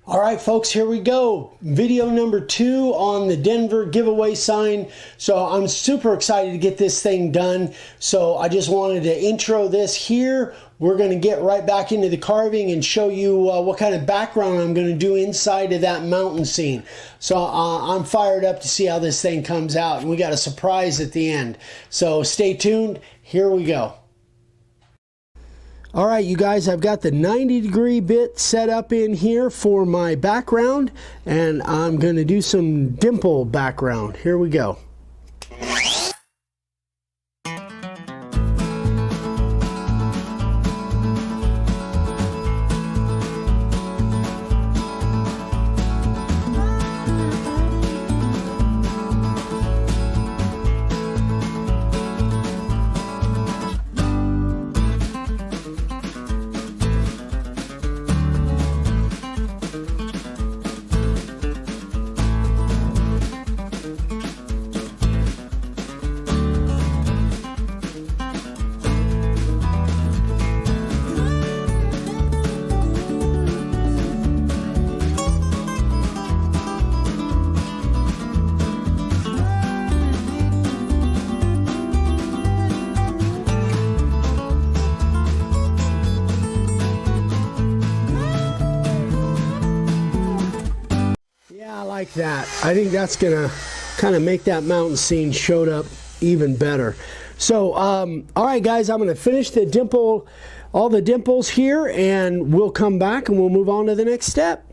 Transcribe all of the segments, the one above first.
All right, folks, here we go. Video number 2 on the Denver giveaway sign. So I'm super excited to get this thing done. So I just wanted to intro this here. We're going to get right back into the carving and show you what kind of background I'm going to do inside of that mountain scene. So I'm fired up to see how this thing comes out. And we got a surprise at the end. So stay tuned. Here we go. All right, you guys, I've got the 90-degree bit set up in here for my background, and I'm going to do some dimple background. Here we go. Like that. I think that's gonna kind of make that mountain scene showed up even better. So all right, guys, I'm gonna finish the dimple, all the dimples here, and we'll come back and we'll move on to the next step.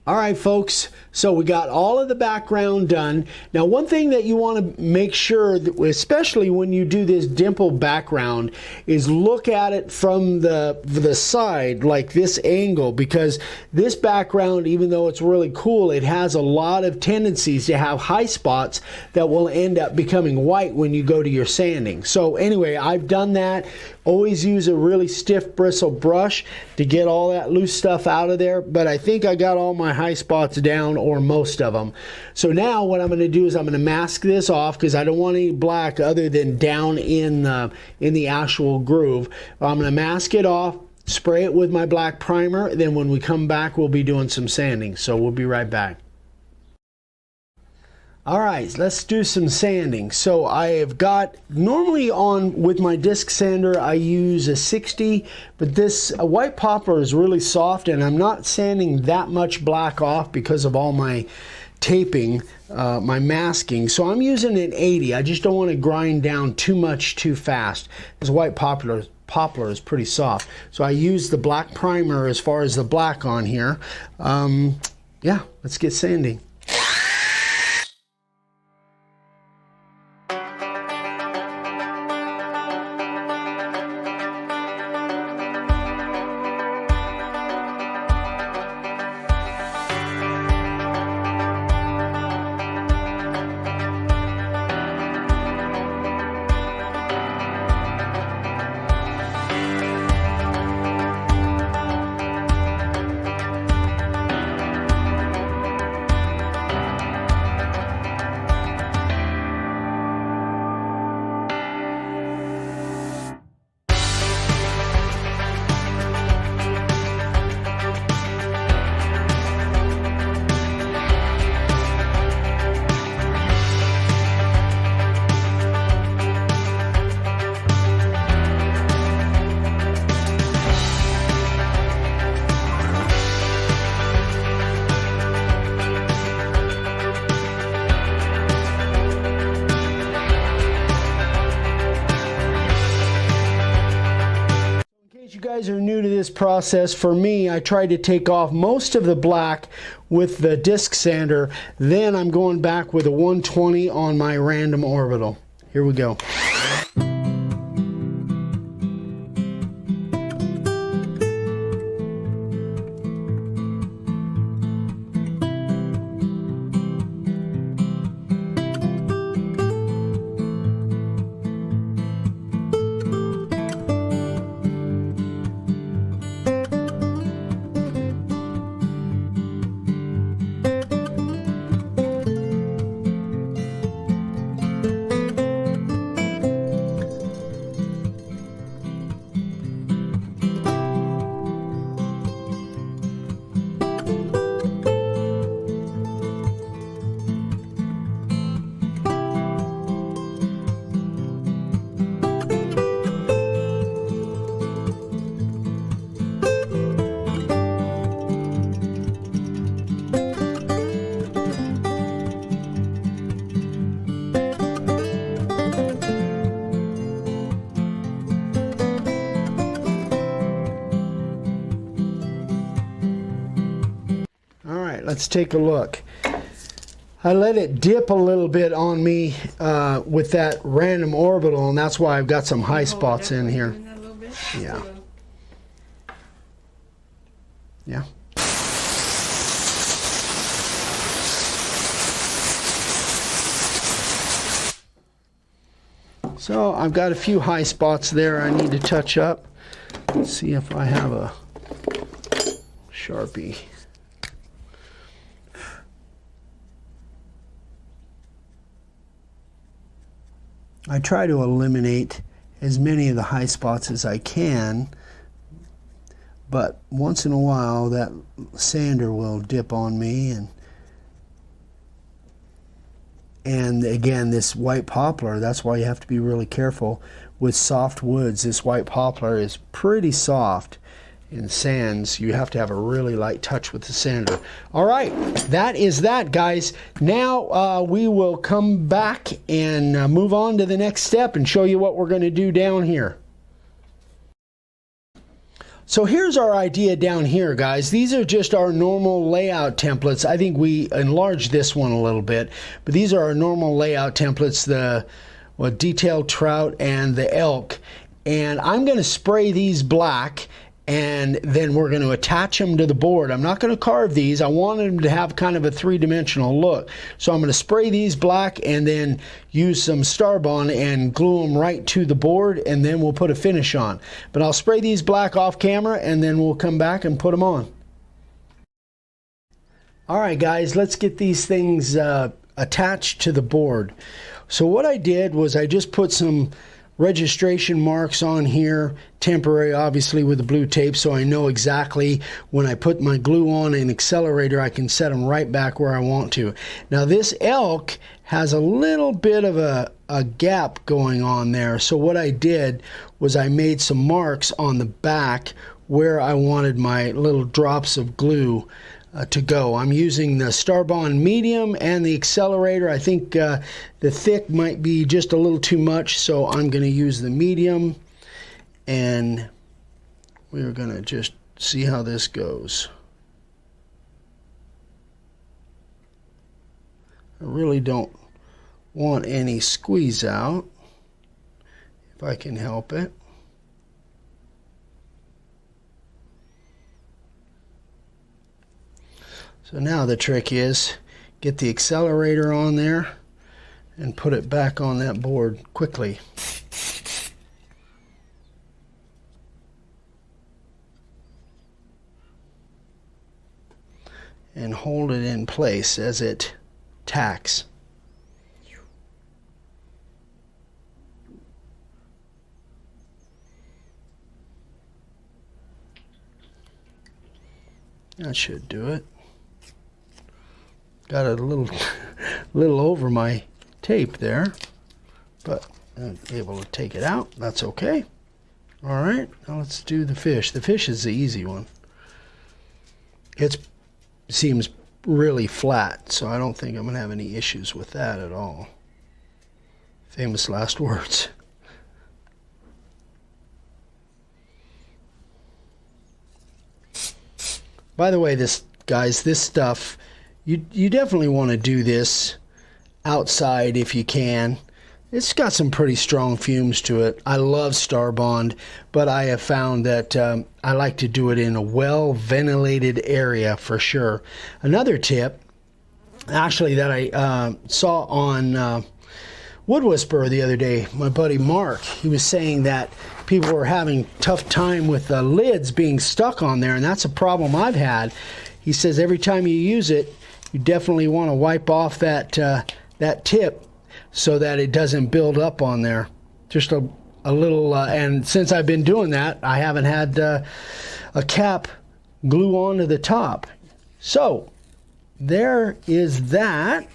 All right, folks, so we got all of the background done. Now, one thing that you want to make sure, that, especially when you do this dimple background, is look at it from the side, like this angle, because this background, even though it's really cool, it has a lot of tendencies to have high spots that will end up becoming white when you go to your sanding. So anyway, I've done that. Always use a really stiff bristle brush to get all that loose stuff out of there, but I think I got all my high spots down, or most of them. So now what I'm going to do is I'm going to mask this off because I don't want any black other than down in the actual groove. I'm going to mask it off, spray it with my black primer, then when we come back we'll be doing some sanding. So we'll be right back. All right, let's do some sanding. So I have got, normally with my disc sander, I use a 60, but this white poplar is really soft, and I'm not sanding that much black off because of all my taping, my masking. So I'm using an 80. I just don't want to grind down too much too fast, because white poplar is pretty soft. So I use the black primer as far as the black on here. Yeah, let's get sanding. Guys are new to this process. For me, I try to take off most of the black with the disc sander, then I'm going back with a 120 on my random orbital. Here we go. right, let's take a look. I let it dip a little bit on me with that random orbital, and that's why I've got some high spots in here. Yeah. Yeah. So I've got a few high spots there I need to touch up. Let's see if I have a Sharpie. I try to eliminate as many of the high spots as I can, but once in a while that sander will dip on me, and again, this white poplar, that's why you have to be really careful with soft woods. This white poplar is pretty soft. In sands, you have to have a really light touch with the sander. All right, that is that, guys. Now we will come back and move on to the next step and show you what we're going to do down here. So here's our idea down here, guys. These are just our normal layout templates. I think we enlarged this one a little bit, but these are our normal layout templates, the detailed trout and the elk. And I'm going to spray these black, and then we're going to attach them to the board. I'm not going to carve these. I want them to have kind of a three-dimensional look. So I'm going to spray these black and then use some Starbond and glue them right to the board, and then we'll put a finish on. But I'll spray these black off camera, and then we'll come back and put them on. All right, guys, let's get these things attached to the board. So what I did was I just put some registration marks on here, temporary obviously with the blue tape, so I know exactly when I put my glue on an accelerator I can set them right back where I want to. Now this elk has a little bit of a gap going on there, so what I did was I made some marks on the back where I wanted my little drops of glue to go. I'm using the Starbond medium and the accelerator. I think the thick might be just a little too much, so I'm going to use the medium, and we're going to just see how this goes. I really don't want any squeeze out, if I can help it. So now the trick is get the accelerator on there and put it back on that board quickly. And hold it in place as it tacks. That should do it. Got it a little over my tape there, but I'm able to take it out. That's okay. All right, now let's do the fish. The fish is the easy one. It seems really flat, so I don't think I'm going to have any issues with that at all. Famous last words. By the way, this stuff, you definitely want to do this outside if you can. It's got some pretty strong fumes to it. I love Starbond, but I have found that I like to do it in a well-ventilated area for sure. Another tip, actually, that I saw on Wood Whisperer the other day, my buddy Mark, he was saying that people were having tough time with the lids being stuck on there, and that's a problem I've had. He says every time you use it, you definitely want to wipe off that tip so that it doesn't build up on there. Just a little, and since I've been doing that, I haven't had a cap glue onto the top. So there is that.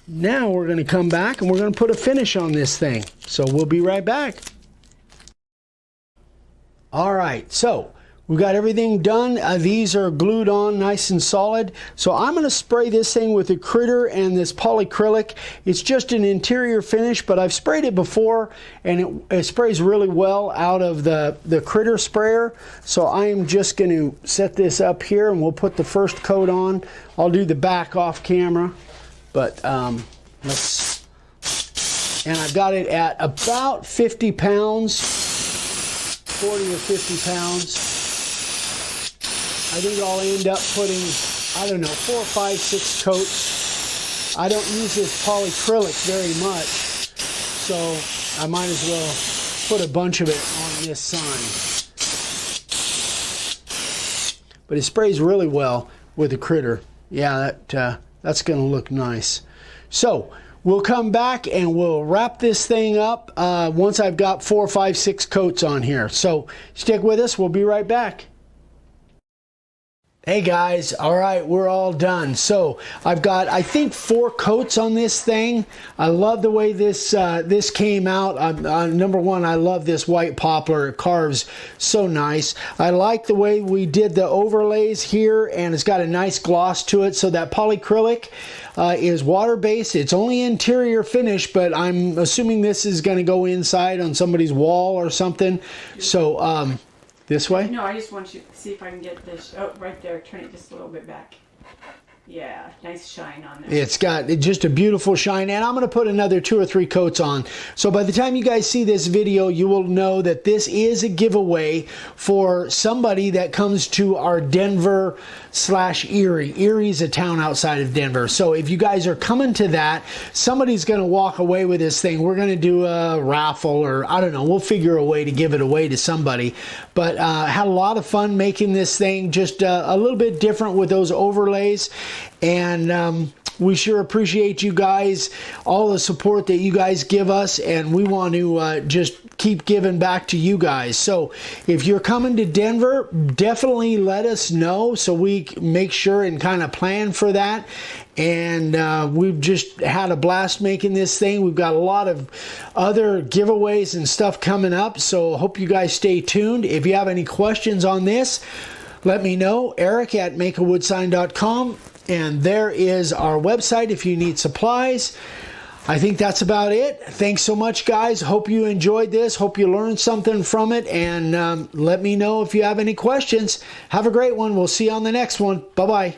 Now we're going to come back and we're going to put a finish on this thing. So we'll be right back. All right, so We got everything done. These are glued on nice and solid. So I'm going to spray this thing with a Critter and this polyacrylic. It's just an interior finish, but I've sprayed it before, and it sprays really well out of the Critter sprayer. So I am just going to set this up here, and we'll put the first coat on. I'll do the back off camera, but and I've got it at about 50 pounds, 40 or 50 pounds. I think I'll end up putting, I don't know, 4, 5, 6 coats. I don't use this polyacrylic very much, so I might as well put a bunch of it on this sign. But it sprays really well with the Critter. Yeah, that's going to look nice. So we'll come back and we'll wrap this thing up once I've got 4, 5, 6 coats on here. So stick with us. We'll be right back. Hey guys, all right, we're all done. So I've got, I think, 4 coats on this thing. I love the way this came out. Number one, I love this white poplar. It carves so nice. I like the way we did the overlays here, and it's got a nice gloss to it. So that polyacrylic is water-based. It's only interior finish, but I'm assuming this is going to go inside on somebody's wall or something. So this way? No, I just want you to see if I can get this. Oh, right there. Turn it just a little bit back. Yeah, nice shine on there. It's got just a beautiful shine, and I'm going to put another 2 or 3 coats on. So by the time you guys see this video, you will know that this is a giveaway for somebody that comes to our Denver/Erie. Erie's a town outside of Denver. So if you guys are coming to that, somebody's going to walk away with this thing. We're going to do a raffle, or I don't know. We'll figure a way to give it away to somebody. But had a lot of fun making this thing, just a little bit different with those overlays. And we sure appreciate you guys, all the support that you guys give us, and we want to just keep giving back to you guys. So if you're coming to Denver, definitely let us know so we make sure and kind of plan for that. And we've just had a blast making this thing. We've got a lot of other giveaways and stuff coming up, so hope you guys stay tuned. If you have any questions on this, let me know. Eric@makeawoodsign.com. And there is our website if you need supplies. I think that's about it. Thanks so much, guys. Hope you enjoyed this. Hope you learned something from it. And let me know if you have any questions. Have a great one. We'll see you on the next one. Bye-bye.